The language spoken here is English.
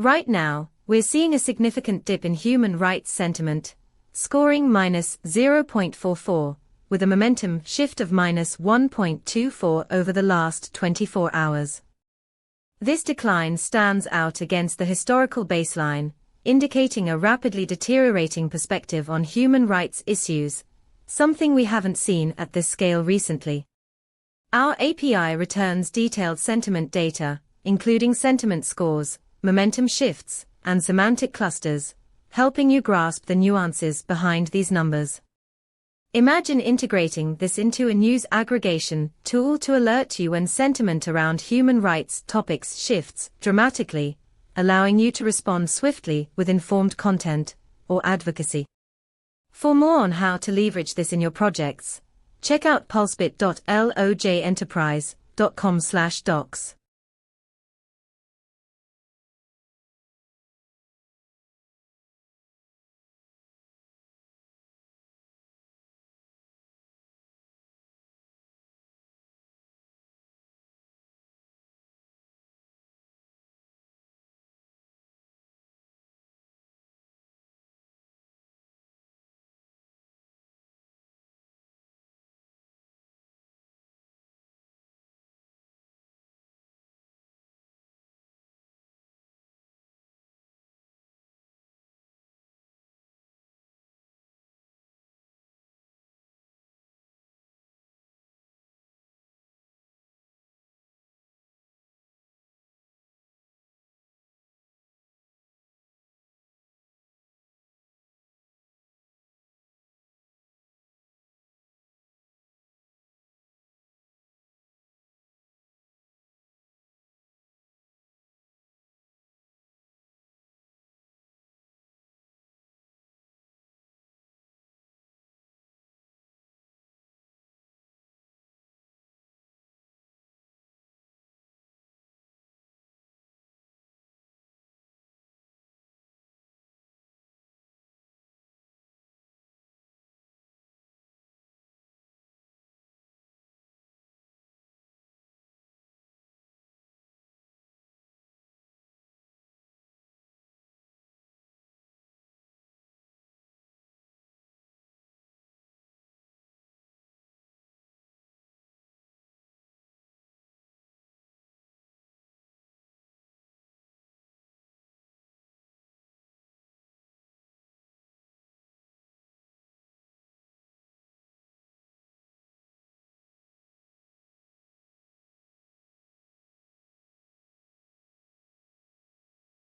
Right now, we're seeing a significant dip in human rights sentiment, scoring -0.44, with a momentum shift of -1.24 over the last 24 hours. This decline stands out against the historical baseline, indicating a rapidly deteriorating perspective on human rights issues, something we haven't seen at this scale recently. Our API returns detailed sentiment data, including sentiment scores, momentum shifts, and semantic clusters, helping you grasp the nuances behind these numbers. Imagine integrating this into a news aggregation tool to alert you when sentiment around human rights topics shifts dramatically, allowing you to respond swiftly with informed content or advocacy. For more on how to leverage this in your projects, check out pulsebit.lojenterprise.com/docs.